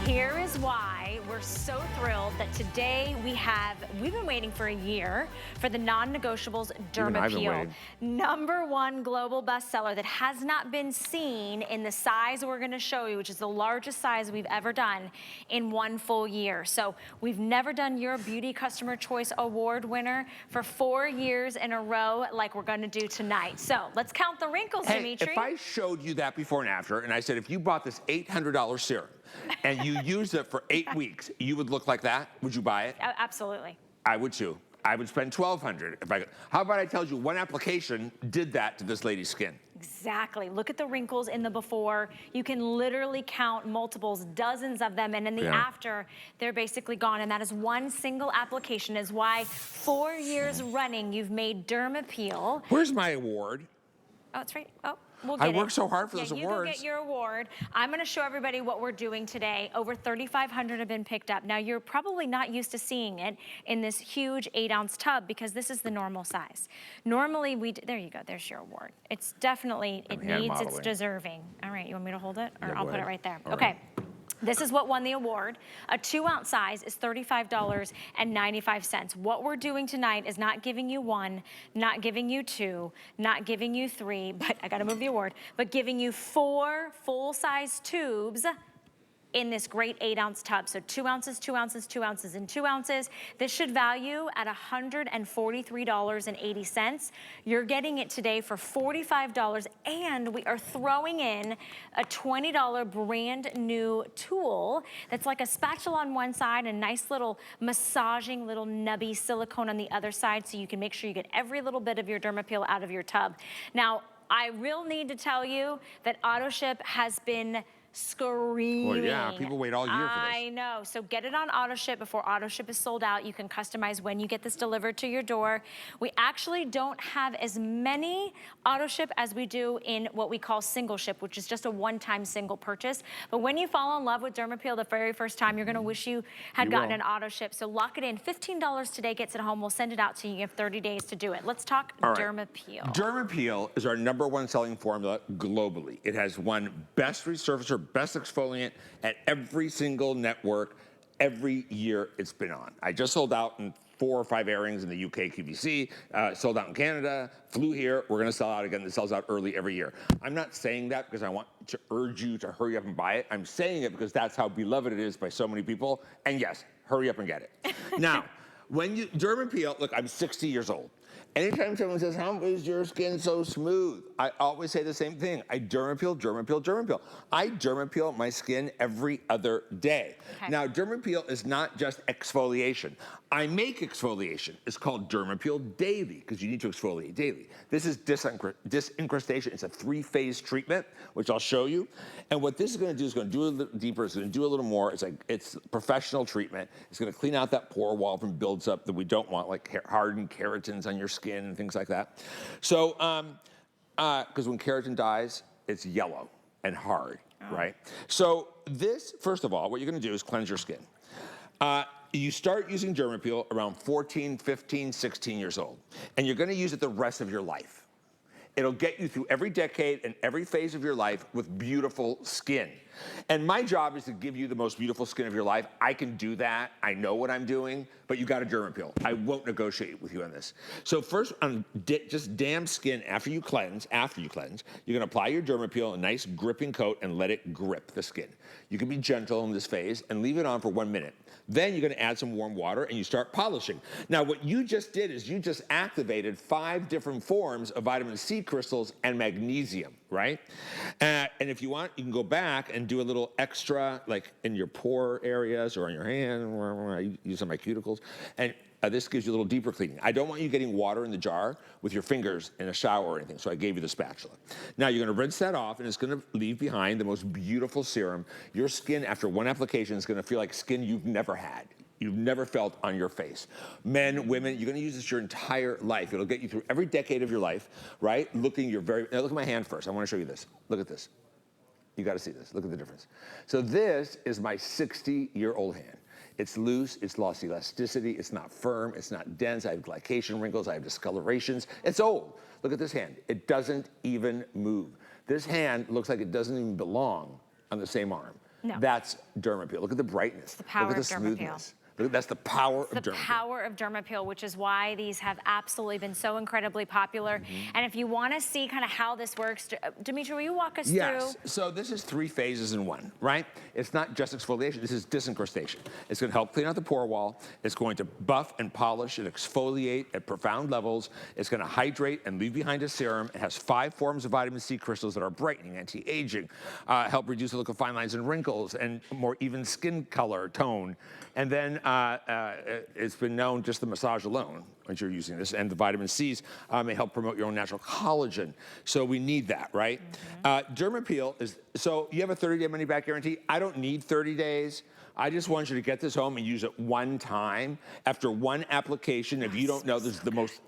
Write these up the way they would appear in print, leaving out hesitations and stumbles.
Here is why we're so thrilled that today we've been waiting for a year for the non-negotiables Dermappeal. #1 global bestseller that has not been seen in the size we're gonna show you, which is the largest size we've ever done in one full year. So we've never done your Beauty Customer Choice Award winner for 4 years in a row like we're gonna do tonight. So let's count the wrinkles, Dimitri. If I showed you that before and after, and I said, if you bought this $800 serum, and you used it for 8 weeks, you would look like that? Would you buy it? Absolutely. I would too. I would spend $1,200 if I could. How about I tell you one application did that to this lady's skin? Exactly. Look at the wrinkles in the before. You can literally count multiples, dozens of them, and in the after, they're basically gone. And that is one single application, is why 4 years running you've made Dermappeal. Where's my award? Oh, it's right. Oh. We'll get I worked so hard for those awards. You go get your award. I'm going to show everybody what we're doing today. Over 3,500 have been picked up. Now, you're probably not used to seeing it in this huge 8-ounce tub because this is the normal size. Normally, there you go. There's your award. It's definitely, it needs, it's deserving. All right, you want me to hold it? Or I'll put it right there. Okay. This is what won the award. A 2-ounce size is $35.95. What we're doing tonight is not giving you 1, not giving you 2, not giving you 3, but I gotta move the award, but giving you 4 full-size tubes in this great 8-ounce tub. So 2 ounces, 2 ounces, 2 ounces, and 2 ounces. This should value at $143.80. You're getting it today for $45, and we are throwing in a $20 brand new tool that's like a spatula on one side and nice little massaging little nubby silicone on the other side, so you can make sure you get every little bit of your Dermappeal out of your tub. Now, I will need to tell you that AutoShip has been screaming. Well, yeah, people wait all year for this. I know. So get it on AutoShip before AutoShip is sold out. You can customize when you get this delivered to your door. We actually don't have as many AutoShip as we do in what we call single ship, which is just a one-time single purchase. But when you fall in love with Dermappeal the very first time, you're going to wish you had gotten an AutoShip. So lock it in. $15 today gets it home. We'll send it out to you. You have 30 days to do it. Let's talk Dermappeal. Dermappeal is our #1 selling formula globally. It has won best resurfacer, best exfoliant at every single network every year it's been on. I just sold out in 4 or 5 airings in the UK QVC, sold out in Canada, flew here. We're gonna sell out again. This sells out early every year. I'm not saying that because I want to urge you to hurry up and buy it. I'm saying it because that's how beloved it is by so many people. And yes, hurry up and get it. Now, when you, Dermappeal, look, I'm 60 years old. Anytime someone says, how is your skin so smooth? I always say the same thing. I Dermappeal, Dermappeal, Dermappeal. I Dermappeal my skin every other day. Okay. Now, Dermappeal is not just exfoliation. I make exfoliation. It's called Dermappeal Daily because you need to exfoliate daily. This is disincrustation. It's a 3-phase treatment, which I'll show you. And what this is going to do is going to do a little deeper. It's going to do a little more. It's professional treatment. It's going to clean out that pore wall from builds up that we don't want, like hardened keratins on your skin and things like that. So, because when keratin dies, it's yellow and hard, right? So this, first of all, what you're going to do is cleanse your skin. You start using Dermappeal around 14, 15, 16 years old, and you're going to use it the rest of your life. It'll get you through every decade and every phase of your life with beautiful skin. And my job is to give you the most beautiful skin of your life. I can do that. I know what I'm doing, but you got a Dermappeal. I won't negotiate with you on this. So first, on just damp skin, after you cleanse, you're gonna apply your Dermappeal, a nice gripping coat, and let it grip the skin. You can be gentle in this phase and leave it on for 1 minute. Then you're gonna add some warm water and you start polishing. Now, what you just did is you just activated 5 different forms of vitamin C crystals and magnesium, right? And if you want, you can go back and do a little extra, like in your pore areas or on your hand, I use on my cuticles, and this gives you a little deeper cleaning. I don't want you getting water in the jar with your fingers in a shower or anything, so I gave you the spatula. Now you're gonna rinse that off, and it's gonna leave behind the most beautiful serum. Your skin, after 1 application, is gonna feel like skin you've never had. You've never felt on your face. Men, women, you're gonna use this your entire life. It'll get you through every decade of your life, right? Now look at my hand first. I wanna show you this. Look at this. You gotta see this, look at the difference. So this is my 60-year-old hand. It's loose, it's lost elasticity, it's not firm, it's not dense. I have glycation wrinkles, I have discolorations. It's old. Look at this hand. It doesn't even move. This hand looks like it doesn't even belong on the same arm. No. That's Dermappeal. Look at the brightness. The power Look at the of Dermappeal. smoothness. That's the power of Dermappeal. The power of Dermappeal, which is why these have absolutely been so incredibly popular. And if you want to see kind of how this works, Dimitri, will you walk us through? Yes, so this is 3 phases in one, right? It's not just exfoliation, this is disincrustation. It's gonna help clean out the pore wall. It's going to buff and polish and exfoliate at profound levels. It's gonna hydrate and leave behind a serum. It has 5 forms of vitamin C crystals that are brightening, anti-aging, help reduce the look of fine lines and wrinkles, and more even skin color, tone. And then it's been known just the massage alone, when you're using this, and the vitamin C's may help promote your own natural collagen. So we need that, right? Dermappeal is, so you have a 30-day money-back guarantee. I don't need 30 days. I just want you to get this home and use it one time. After one application, if you don't know, this is the most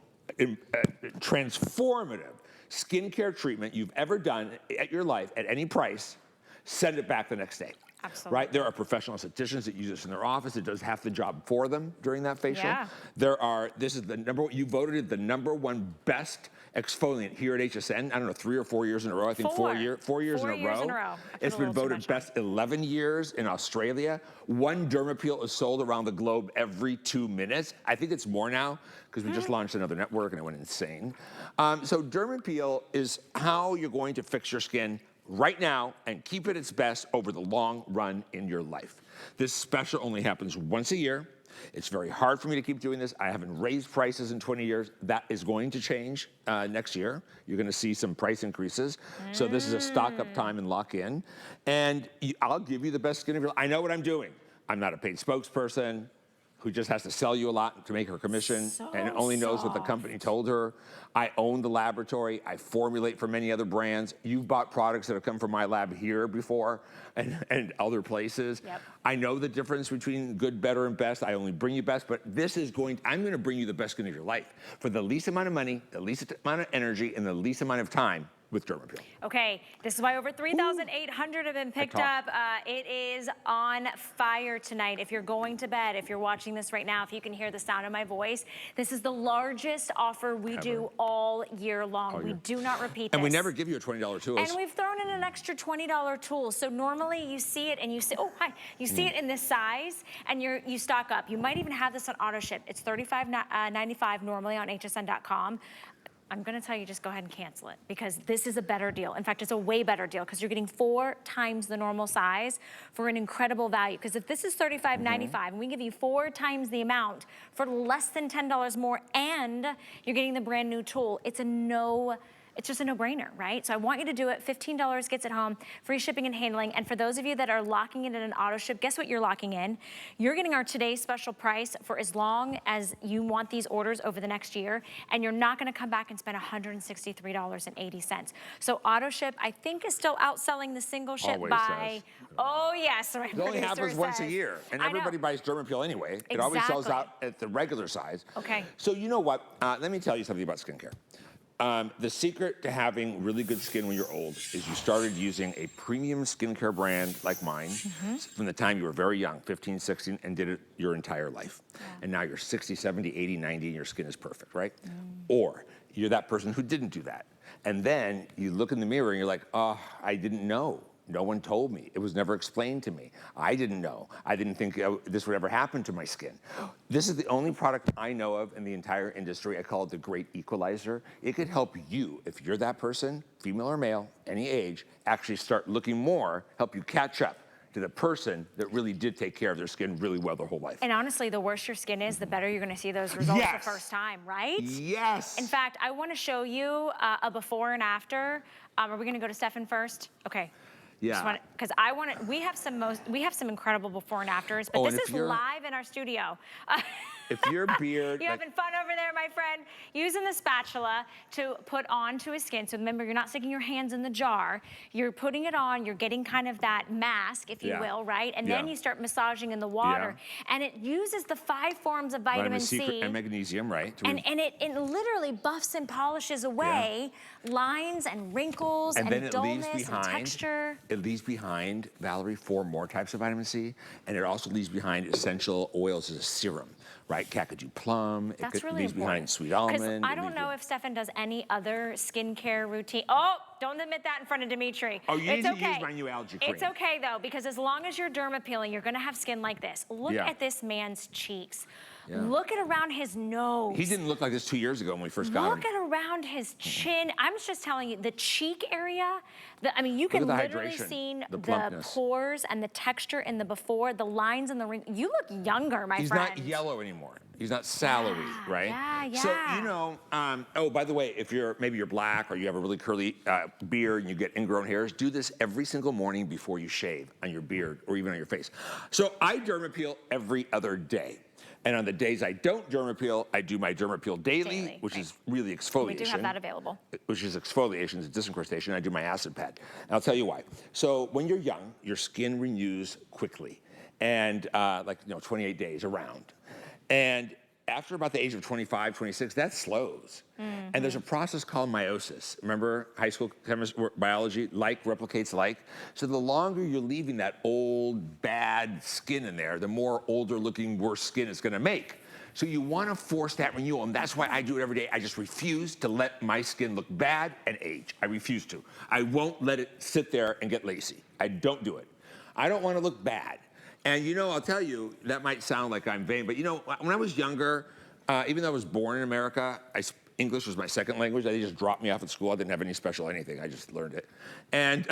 transformative skincare treatment you've ever done at your life at any price. Send it back the next day. Absolutely. Right? There are professional estheticians that use this in their office. It does half the job for them during that facial. Yeah. This is the you voted it the #1 best exfoliant here at HSN. I don't know, 3 or 4 years in a row. I think 4 years in a row. It's been voted best 11 years in Australia. 1 Dermappeal is sold around the globe every 2 minutes. I think it's more now because we just launched another network and it went insane. So Dermappeal is how you're going to fix your skin right now and keep it its best over the long run in your life. This special only happens once a year. It's very hard for me to keep doing this. I haven't raised prices in 20 years. That is going to change next year. You're gonna see some price increases. So this is a stock up time and lock in. And I'll give you the best skin of your life. I know what I'm doing. I'm not a paid spokesperson who just has to sell you a lot to make her commission and only knows what the company told her. I own the laboratory. I formulate for many other brands. You've bought products that have come from my lab here before and other places. Yep. I know the difference between good, better, and best. I only bring you best, but I'm gonna bring you the best skin of your life for the least amount of money, the least amount of energy, and the least amount of time with Dermappeal. Okay, this is why over 3,800 have been picked up. It is on fire tonight. If you're going to bed, if you're watching this right now, if you can hear the sound of my voice, this is the largest offer we do all year long. We do not repeat this. And we never give you a $20 tool. And we've thrown in an extra $20 tool. So normally you see it and you say, oh, hi. You see it in this size and you stock up. You might even have this on auto ship. It's $35.95 normally on hsn.com. I'm gonna tell you, just go ahead and cancel it because this is a better deal. In fact, it's a way better deal because you're getting 4 times the normal size for an incredible value. Because if this is $35.95 and we give you 4 times the amount for less than $10 more and you're getting the brand new tool, it's just a no-brainer, right? So I want you to do it. $15 gets it home, free shipping and handling. And for those of you that are locking it in an auto ship, guess what you're locking in? You're getting our today's special price for as long as you want these orders over the next year, and you're not gonna come back and spend $163.80. So auto ship, I think, is still outselling the single ship Always by, says. Oh yes, my It only happens once a year, and everybody buys Dermappeal anyway. It always sells out at the regular size. Okay. So you know what? Let me tell you something about skincare. The secret to having really good skin when you're old is you started using a premium skincare brand like mine from the time you were very young, 15, 16, and did it your entire life. And now you're 60, 70, 80, 90, and your skin is perfect, right? Or you're that person who didn't do that. And then you look in the mirror and you're like, oh, I didn't know. No one told me. It was never explained to me. I didn't know. I didn't think this would ever happen to my skin. This is the only product I know of in the entire industry. I call it the great equalizer. It could help you, if you're that person, female or male, any age, actually start looking more, help you catch up to the person that really did take care of their skin really well their whole life. And honestly, the worse your skin is, the better you're gonna see those results the first time, right? Yes. In fact, I wanna show you a before and after. Are we gonna go to Stefan first? Okay. Yeah. Because we have some incredible before and afters, but this is live in our studio. If your beard... You're having fun over there, my friend. Using the spatula to put onto his skin. So remember, you're not sticking your hands in the jar. You're putting it on, you're getting kind of that mask, if you will, right? And then you start massaging in the water. And it uses the 5 forms of vitamin C. And magnesium, right? And it literally buffs and polishes away lines and wrinkles and dullness and texture. It leaves behind, Valerie, 4 more types of vitamin C. And it also leaves behind essential oils as a serum right? Kakadu plum. That's really leaves behind important. sweet almond. I don't know if Stefan does any other skincare routine. Oh, don't admit that in front of Dimitri. Oh, you it's need okay. to use my new algae cream. It's okay though, because as long as you're dermapeeling, you're gonna have skin like this. Look at this man's cheeks. Yeah. Look at around his nose. He didn't look like this 2 years ago when we first got him. Look at around his chin. I'm just telling you, the cheek area, I mean, you can literally see the pores and the texture in the before, the lines and the wrinkles. You look younger, my friend. He's not yellow anymore. He's not salary, right? Yeah. So, you know, oh, by the way, if maybe you're black or you have a really curly beard and you get ingrown hairs, do this every single morning before you shave on your beard or even on your face. So I dermapeel every other day. And on the days I don't dermapeel, I do my dermapeel daily, which is really exfoliation. We do have that available. Which is exfoliation, it's disincrustation. I do my acid pad. And I'll tell you why. So when you're young, your skin renews quickly. And 28 days around. And after about the age of 25, 26, that slows. Mm-hmm. And there's a process called meiosis. Remember high school biology? Like replicates like. So the longer you're leaving that old, bad skin in there, the more older looking, worse skin it's gonna make. So you wanna force that renewal, and that's why I do it every day. I just refuse to let my skin look bad and age. I refuse to. I won't let it sit there and get lazy. I don't do it. I don't wanna look bad. And you know, I'll tell you, that might sound like I'm vain, but you know, when I was younger, even though I was born in America, English was my second language. They just dropped me off at school. I didn't have any special anything. I just learned it. And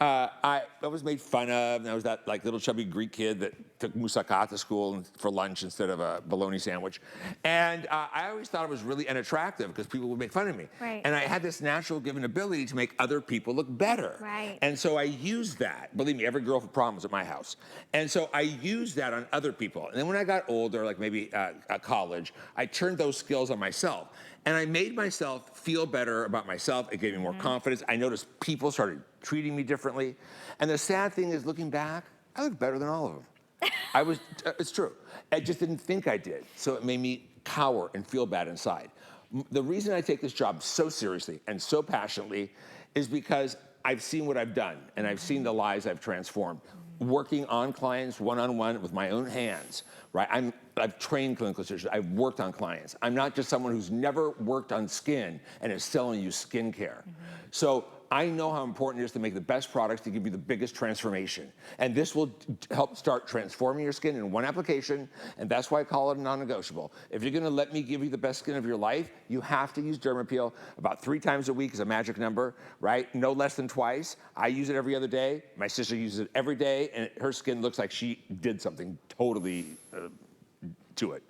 I was made fun of, and I was that little chubby Greek kid that took moussaka to school for lunch instead of a bologna sandwich. And I always thought it was really unattractive because people would make fun of me. Right. And I had this natural given ability to make other people look better. Right. And so I used that. Believe me, every girl with problems at my house. And so I used that on other people. And then when I got older, like maybe college, I turned those skills on myself. And I made myself feel better about myself. It gave me more confidence. I noticed people started treating me differently. And the sad thing is, looking back, I look better than all of them. It's true. I just didn't think I did. So it made me cower and feel bad inside. The reason I take this job so seriously and so passionately is because I've seen what I've done and I've seen the lives I've transformed. Working on clients one-on-one with my own hands, right? I've trained clinical surgeons, I've worked on clients. I'm not just someone who's never worked on skin and is selling you skincare. So I know how important it is to make the best products to give you the biggest transformation. And this will help start transforming your skin in one application, and that's why I call it a non-negotiable. If you're gonna let me give you the best skin of your life, you have to use Dermappeal about 3 times a week is a magic number, right? No less than twice. I use it every other day. My sister uses it every day, and her skin looks like she did something totally to it.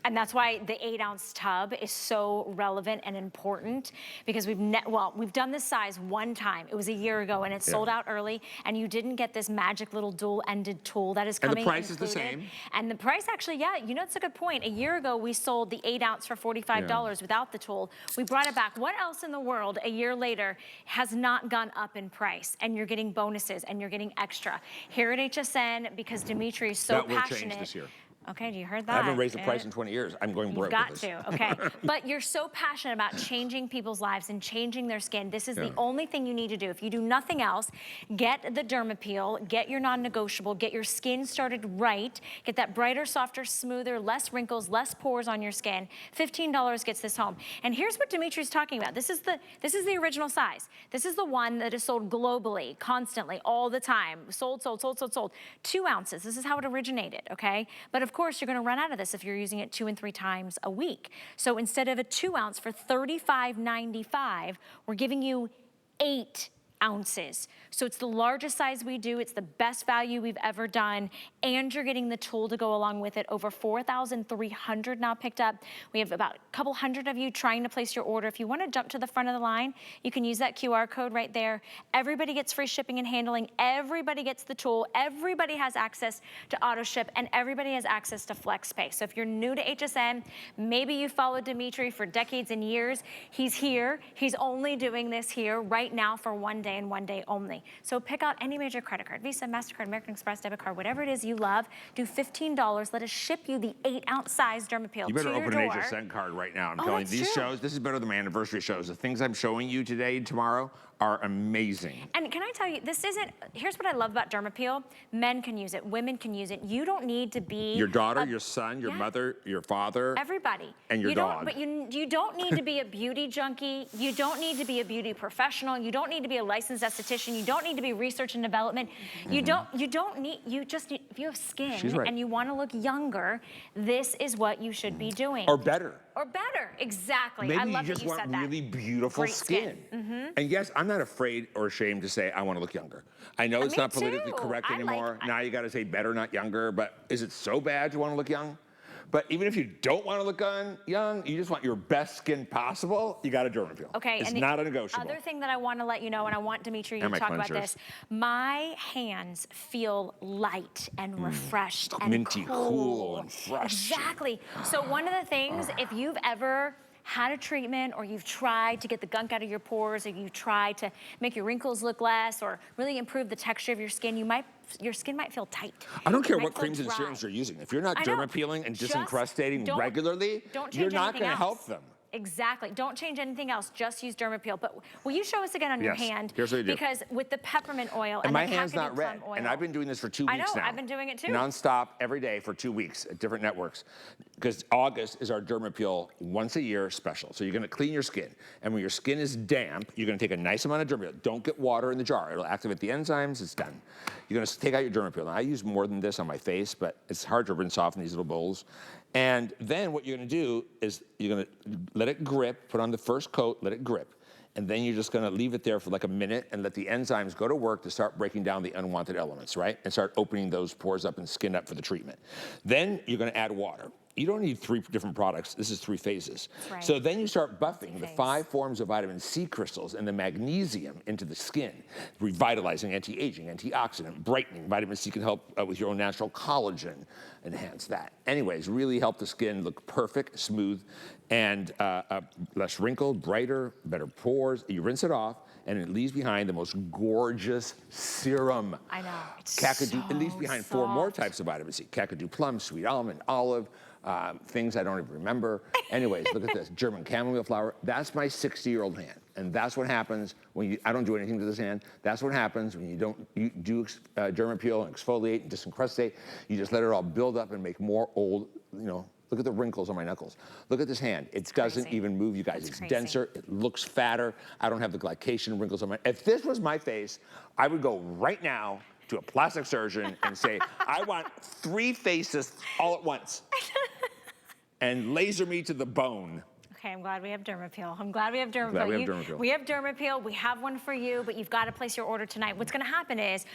And that's why the 8-ounce tub is so relevant and important, because we've done this size one time. It was a year ago and it sold out early, and you didn't get this magic little dual-ended tool that is coming And the price included. is the same. And the price actually, yeah, you know, it's a good point. A year ago, we sold the 8-ounce for $45 without the tool. We brought it back. What else in the world a year later has not gone up in price? And you're getting bonuses and you're getting extra. Here at HSN, because Dimitri is so passionate. That will change this year. Okay, you heard that? I haven't raised the price in 20 years. I'm going broke with this. You've got to, okay. But you're so passionate about changing people's lives and changing their skin. This is the only thing you need to do. If you do nothing else, get the Dermappeal, get your non-negotiable, get your skin started right, get that brighter, softer, smoother, less wrinkles, less pores on your skin. $15 gets this home. And here's what Dimitri's talking about. This is the original size. This is the one that is sold globally, constantly, all the time. Sold, sold, sold, sold, sold. 2 ounces. This is how it originated, okay? But of course, you're gonna run out of this if you're using it 2 and 3 times a week. So instead of a 2 ounce for $35.95, we're giving you 8 ounces. So it's the largest size we do. It's the best value we've ever done. And you're getting the tool to go along with it. Over 4,300 now picked up. We have about a couple hundred of you trying to place your order. If you want to jump to the front of the line, you can use that QR code right there. Everybody gets free shipping and handling. Everybody gets the tool. Everybody has access to auto ship, and everybody has access to FlexPay. So if you're new to HSN, maybe you followed Dimitri for decades and years. He's here. He's only doing this here right now for one day and one day only. So pick out any major credit card, Visa, MasterCard, American Express, debit card, whatever it is you love. Do $15. Let us ship you the 8-ounce size Dermappeal to your door. You better open an HSN card right now. I'm telling you, these shows, this is better than my anniversary shows. The things I'm showing you today and tomorrow are amazing. And can I tell you, this isn't, here's what I love about Dermappeal. Men can use it, women can use it. You don't need to be your daughter, your son, your mother, your father. Everybody. And your dog. But you don't need to be a beauty junkie. You don't need to be a beauty professional. You don't need to be a licensed esthetician. You don't need to be research and development. You don't need, you just need, if you have skin and you want to look younger, this is what you should be doing. Or better. Or better, exactly. Maybe I love you just that you want said that. really beautiful skin. And yes, I'm not afraid or ashamed to say I want to look younger. I know it's not politically correct anymore. Now you got to say better, not younger. But is it so bad to want to look young? But even if you don't want to look young, you just want your best skin possible, you got a Dermappeal. Okay, it's and not a negotiable. Other thing that I want to let you know, and I want Dimitri to talk about this, my hands feel light and refreshed and minty, cool and fresh. Exactly. So one of the things, if you've ever had a treatment or you've tried to get the gunk out of your pores or you've tried to make your wrinkles look less or really improve the texture of your skin, your skin might feel tight. I don't care what creams and serums you're using. If you're not dermapeeling and disencrustating regularly, you're not going to help them. Exactly. Don't change anything else. Just use Dermappeal. But will you show us again on your hand? Here's what you do. Because with the peppermint oil and my the hand's not red. oil, and I've been doing this for 2 weeks now. I know. I've been doing it too. Nonstop every day for 2 weeks at different networks. Because August is our Dermappeal once a year special. So you're going to clean your skin. And when your skin is damp, you're going to take a nice amount of Dermappeal. Don't get water in the jar. It'll activate the enzymes. It's done. You're going to take out your Dermappeal. Now, I use more than this on my face, but it's hard to rinse off in these little bowls. And then what you're going to do is you're going to let it grip, put on the first coat, let it grip. And then you're just going to leave it there for like a minute and let the enzymes go to work to start breaking down the unwanted elements, right? And start opening those pores up and skin up for the treatment. Then you're going to add water. You don't need 3 different products. This is 3 phases. Right. So then you start buffing the 5 forms of vitamin C crystals and the magnesium into the skin, revitalizing, anti-aging, antioxidant, brightening. Vitamin C can help with your own natural collagen, enhance that. Anyways, really help the skin look perfect, smooth, and less wrinkled, brighter, better pores. You rinse it off, and it leaves behind the most gorgeous serum. I know. It's Kakadu, it leaves behind 4 more types of vitamin C. Kakadu plum, sweet almond, olive, things I don't even remember. Anyways, look at this, German chamomile flower. That's my 60-year-old hand. And that's what happens when I don't do anything to this hand. That's what happens when you do Dermappeal and exfoliate and disencrustate. You just let it all build up and make more old, look at the wrinkles on my knuckles. Look at this hand. It doesn't even move, you guys. It's denser, it looks fatter. I don't have the glycation wrinkles on my, if this was my face, I would go right now to a plastic surgeon and say, I want 3 faces all at once. And laser me to the bone. Okay, I'm glad we have Dermappeal. I'm glad we have Dermappeal. Glad we have Dermappeal. We have Dermappeal. We have one for you, but you've got to place your order tonight. What's going to happen is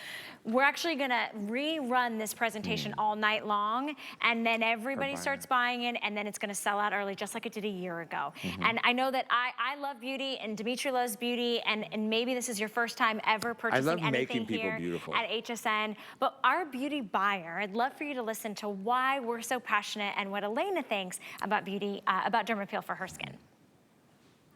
we're actually going to rerun this presentation all night long, and then everybody starts buying it, and then it's going to sell out early, just like it did a year ago. And I know that I love beauty, and Dimitri loves beauty, and maybe this is your first time ever purchasing anything here at HSN. But our beauty buyer, I'd love for you to listen to why we're so passionate and what Elena thinks about beauty, about Dermappeal for her skin.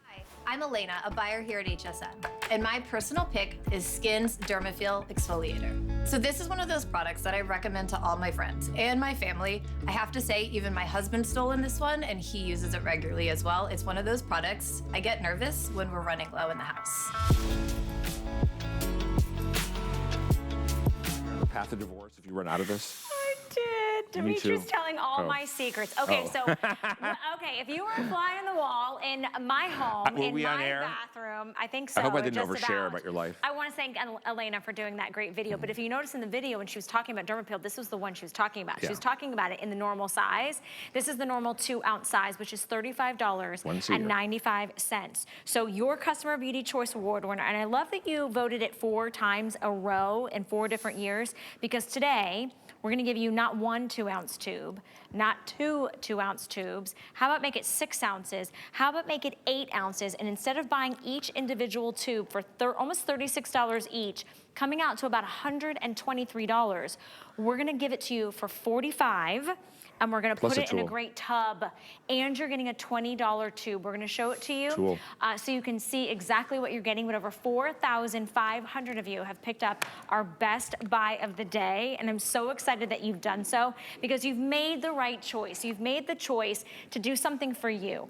Hi, I'm Elena, a buyer here at HSN, and my personal pick is SKINN's Dermappeal Exfoliator. So this is one of those products that I recommend to all my friends and my family. I have to say, even my husband stole in this one, and he uses it regularly as well. It's one of those products I get nervous when we're running low in the house. Path of divorce if you run out of this? I did. Dimitri's telling all my secrets. Okay, so, okay, if you were a fly on the wall in my home, in my bathroom, I think so. I hope I didn't overshare about your life. I want to thank Elena for doing that great video, but if you notice in the video when she was talking about Dermappeal, this was the one she was talking about. She was talking about it in the normal size. This is the normal 2-ounce size, which is $35.95. So your Customer Beauty Choice Award winner, and I love that you voted it 4 times a row in 4 different years, because today, we're gonna give you not 1 2-ounce tube, not 2 2-ounce tubes. How about make it 6 ounces? How about make it 8 ounces? And instead of buying each individual tube for almost $36 each, coming out to about $123, we're gonna give it to you for $45. And we're gonna put it in a great tub. And you're getting a $20 tube. We're gonna show it to you so you can see exactly what you're getting. But over 4,500 of you have picked up our best buy of the day. And I'm so excited that you've done so because you've made the right choice. You've made the choice to do something for you.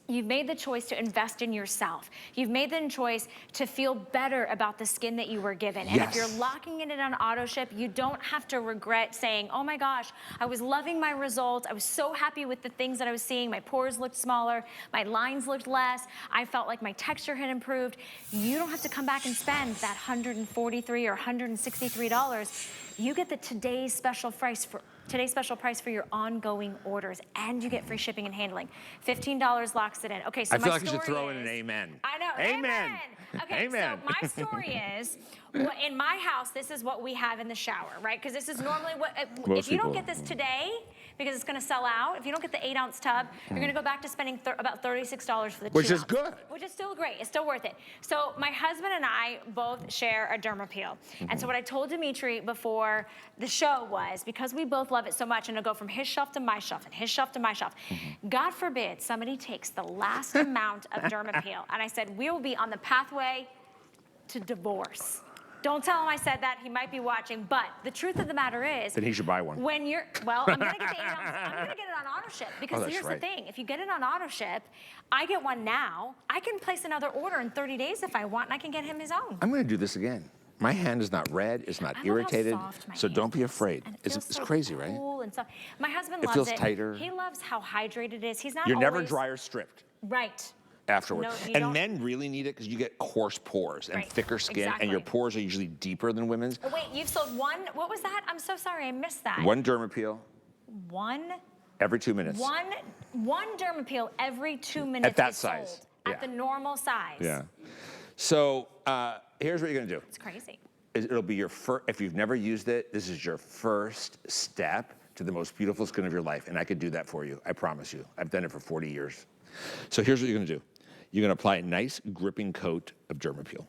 You've made the choice to invest in yourself. You've made the choice to feel better about the skin that you were given. And if you're locking in it on auto ship, you don't have to regret saying, oh my gosh, I was loving my results. I was so happy with the things that I was seeing. My pores looked smaller. My lines looked less. I felt like my texture had improved. You don't have to come back and spend that $143 or $163. You get the today's special price for your ongoing orders, and you get free shipping and handling. $15 locks it in. Okay, so I feel my like you should story throw in is, an amen. I know, Amen. Okay, Amen. so my story is, in my house, this is what we have in the shower, right? Because this is normally what, if you don't get this today, because it's gonna sell out, if you don't get the 8-ounce tub, you're gonna go back to spending about $36 for the 2 Which is ounce, good. which is still great, it's still worth it. So my husband and I both share a Dermappeal. And so what I told Dimitri before the show was, because we both love it so much, and it'll go from his shelf to my shelf, and his shelf to my shelf. God forbid somebody takes the last amount of Dermappeal. And I said, we will be on the pathway to divorce. Don't tell him I said that, he might be watching, but the truth of the matter is— Then he should buy one. When you're, well, I'm gonna get the 8 ounce, I'm gonna get it on auto ship, because that's here's right. the thing, if you get it on auto ship, I get one now, I can place another order in 30 days if I want, and I can get him his own. I'm gonna do this again. My hand is not red, it's not irritated, so don't be afraid. It's so crazy, right? cool and soft. My husband It loves feels it. tighter. He loves how hydrated it is. He's not You're never always, dry or stripped right. afterwards. No, you and don't. men really need it because you get coarse pores and Right, thicker skin, and your exactly. pores are usually deeper than women's. Oh, wait, you've sold one, what was that? I'm so sorry, I missed that. One Dermappeal One every 2 minutes. One Dermappeal every 2 minutes At that is size, sold at the normal size. Yeah. So here's what you're gonna do. It's crazy. It'll be your first, if you've never used it, this is your first step to the most beautiful skin of your life. And I could do that for you, I promise you. I've done it for 40 years. So here's what you're gonna do. You're gonna apply a nice gripping coat of Dermappeal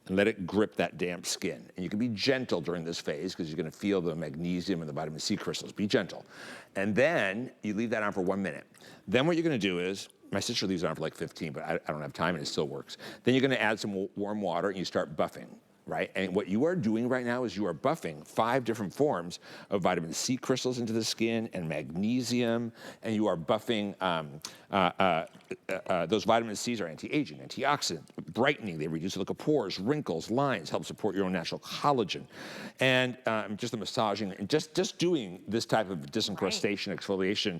and let it grip that damp skin. And you can be gentle during this phase because you're gonna feel the magnesium and the vitamin C crystals. Be gentle. And then you leave that on for 1 minute. Then what you're gonna do is, my sister leaves it on for like 15, but I don't have time and it still works. Then you're gonna add some warm water and you start buffing. Right? And what you are doing right now is you are buffing 5 different forms of vitamin C crystals into the skin and magnesium, and you are buffing, those vitamin C's are anti-aging, antioxidant, brightening, they reduce the look of pores, wrinkles, lines, help support your own natural collagen. And just the massaging, and just doing this type of disincrustation, exfoliation,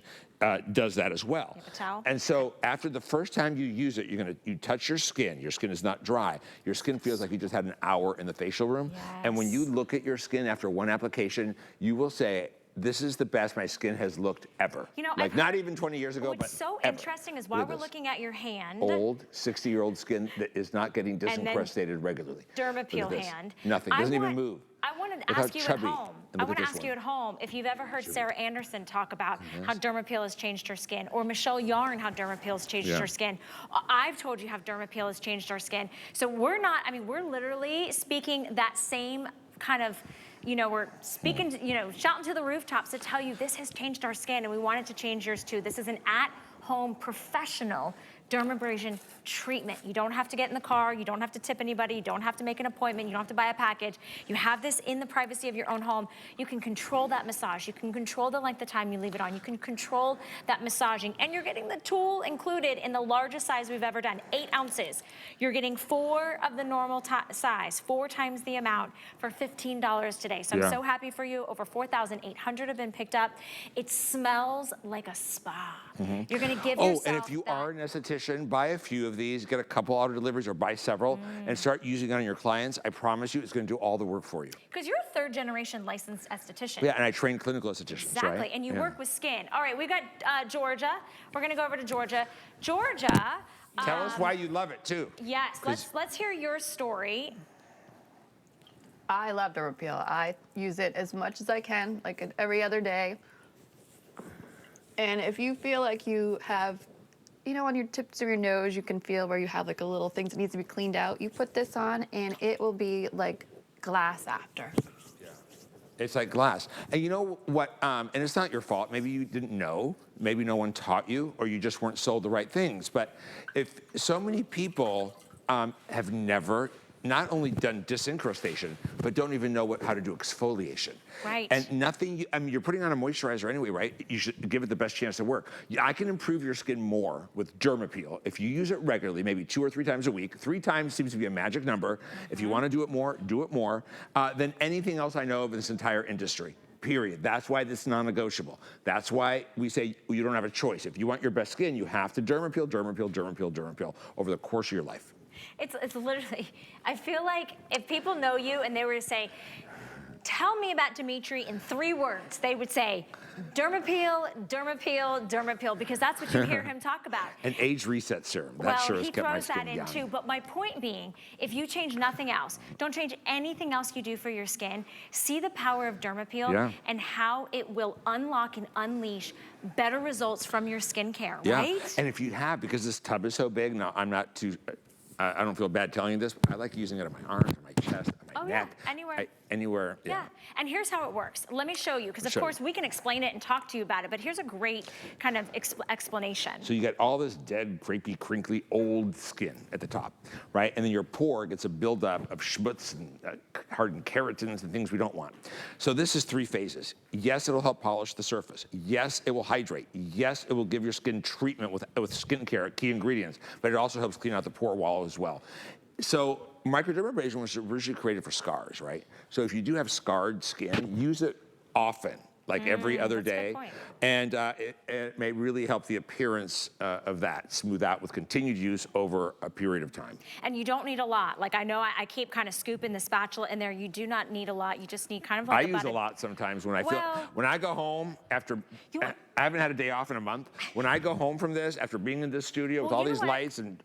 does that as well. You have a towel? And so after the first time you use it, you touch your skin is not dry. Your skin feels like you just had an hour in the facial room. Yes. And when you look at your skin after one application, you will say, this is the best my skin has looked ever. You know, like not even 20 years ago, but what's so ever. interesting is while Look we're at this. looking at your hand, Old 60-year-old skin that is not getting disincrustated regularly. Dermappeal Look at this. hand. Nothing, doesn't even move. I wanted to Look how ask you at chubby. home. And I look want at to this ask you one. at home if you've ever heard Sarah Anderson talk about how Dermappeal has changed her skin, or Michelle Yarn how Dermappeal has changed her skin. I've told you how Dermappeal has changed our skin. So we're not, I mean, we're literally speaking that same kind of, you know, we're speaking, you know, shouting to the rooftops to tell you this has changed our skin and we want it to change yours too. This is an at-home professional dermabrasion treatment. You don't have to get in the car, you don't have to tip anybody, you don't have to make an appointment, you don't have to buy a package. You have this in the privacy of your own home. You can control that massage, you can control the length of time you leave it on, you can control that massaging, and you're getting the tool included in the largest size we've ever done, 8 ounces. You're getting 4 of the normal size, 4 times the amount for $15 today. So I'm so happy for you. Over 4,800 have been picked up. It smells like a spa. You're gonna give yourself and if you are an esthetician, buy a few of these, get a couple auto deliveries or buy several, and start using it on your clients. I promise you it's gonna do all the work for you. Because you're a 3rd generation licensed esthetician. Yeah, and I train clinical estheticians, Exactly, right? and you work with skin. All right, we got Georgia. We're gonna go over to Georgia. Georgia. Tell us why you love it too. Yes, let's hear your story. I love Dermappeal. I use it as much as I can, like every other day. And if you feel like you have, you know, on your tips of your nose, you can feel where you have like a little thing that needs to be cleaned out. You put this on and it will be like glass after. It's like glass. And you know what, and it's not your fault. Maybe you didn't know, maybe no one taught you, or you just weren't sold the right things. But if so many people have never not only done disincrustation, but don't even know how to do exfoliation. Right. And nothing, I mean, you're putting on a moisturizer anyway, right? You should give it the best chance to work. I can improve your skin more with Dermappeal if you use it regularly, maybe 2 or 3 times a week. 3 times seems to be a magic number. If you want to do it more than anything else I know of in this entire industry. Period. That's why this is non-negotiable. That's why we say you don't have a choice. If you want your best skin, you have to Dermappeal over the course of your life. It's literally, I feel like if people know you and they were to say, tell me about Dimitri in 3 words, they would say, Dermappeal, Dermappeal, Dermappeal, because that's what you hear him talk about. An age reset serum. That sure has kept my skin young. Well, he throws that in too, but my point being, if you change nothing else, don't change anything else you do for your skin, see the power of Dermappeal and how it will unlock and unleash better results from your skincare, right? And if you have, because this tub is so big, now I'm not too, I don't feel bad telling you this, but I like using it on my arms, on my chest, on my neck. Anywhere. Anywhere. Yeah, and here's how it works. Let me show you, because of course we can explain it and talk to you about it, but here's a great kind of explanation. So you get all this dead, crepey, crinkly, old skin at the top, right? And then your pore gets a buildup of schmutz and hardened keratins and things we don't want. So this is 3 phases. Yes, it'll help polish the surface. Yes, it will hydrate. Yes, it will give your skin treatment with skincare, key ingredients, but it also helps clean out the pore wall as well. So Microdermabrasion was originally created for scars, right? So if you do have scarred skin, use it often, like every other day. And it may really help the appearance of that, smooth out with continued use over a period of time. And you don't need a lot. Like I know I keep kind of scooping the spatula in there. You do not need a lot. You just need kind of like I use a lot sometimes when I feel, when I go home after, I haven't had a day off in a month. When I go home from this, after being in this studio with all these lights and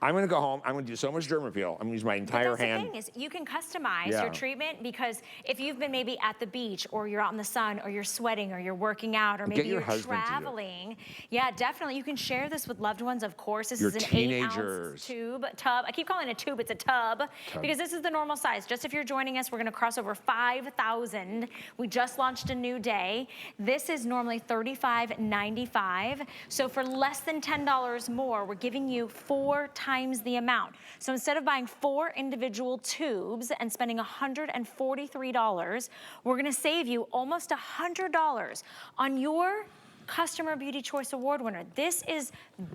I'm gonna go home, I'm gonna do so much Dermappeal. I'm gonna use my entire hand. The thing is, you can customize your treatment, because if you've been maybe at the beach or you're out in the sun or you're sweating or you're working out or maybe you're traveling. Yeah, definitely. You can share this with loved ones, of course. This is an 8-ounce tub. I keep calling it a tube, it's a tub, because this is the normal size. Just if you're joining us, we're gonna cross over 5,000. We just launched a new day. This is normally $35.95. So for less than $10 more, we're giving you 4 times the amount. So instead of buying 4 individual tubes and spending $143, we're gonna save you almost $100 on your Customer Beauty Choice Award winner. This is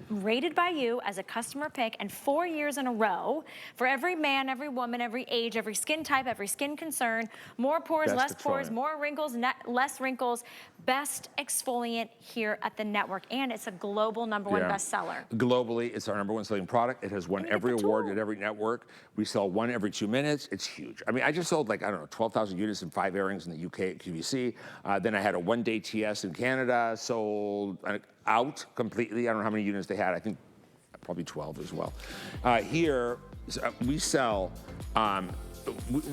rated by you as a customer pick, and 4 years in a row for every man, every woman, every age, every skin type, every skin concern. More pores, less pores, more wrinkles, less wrinkles. Best exfoliant here at the network, and it's a global #1 bestseller. Globally, it's our #1 selling product. It has won every award at every network. We sell 1 every 2 minutes. It's huge. I mean, I just sold like, I don't know, 12,000 units in 5 airings in the UK at QVC. Then I had a 1-day TS in Canada, sold out completely. I don't know how many units they had. I think probably 12 as well. Here, we sell,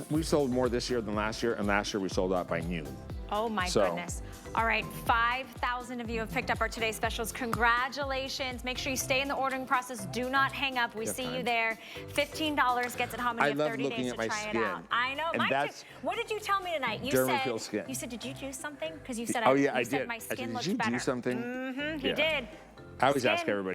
we sold more this year than last year, and last year we sold out by noon. Oh my goodness. All right, 5,000 of you have picked up our today's specials. Congratulations. Make sure you stay in the ordering process. Do not hang up. We see you there. $15 gets it home, and you have 30 days to try it out. I know. Mine too. What did you tell me tonight? You said, did you do something? Because you said, I did. my skin looks better. Did you do something? Mm-hmm, he did. I always ask everybody.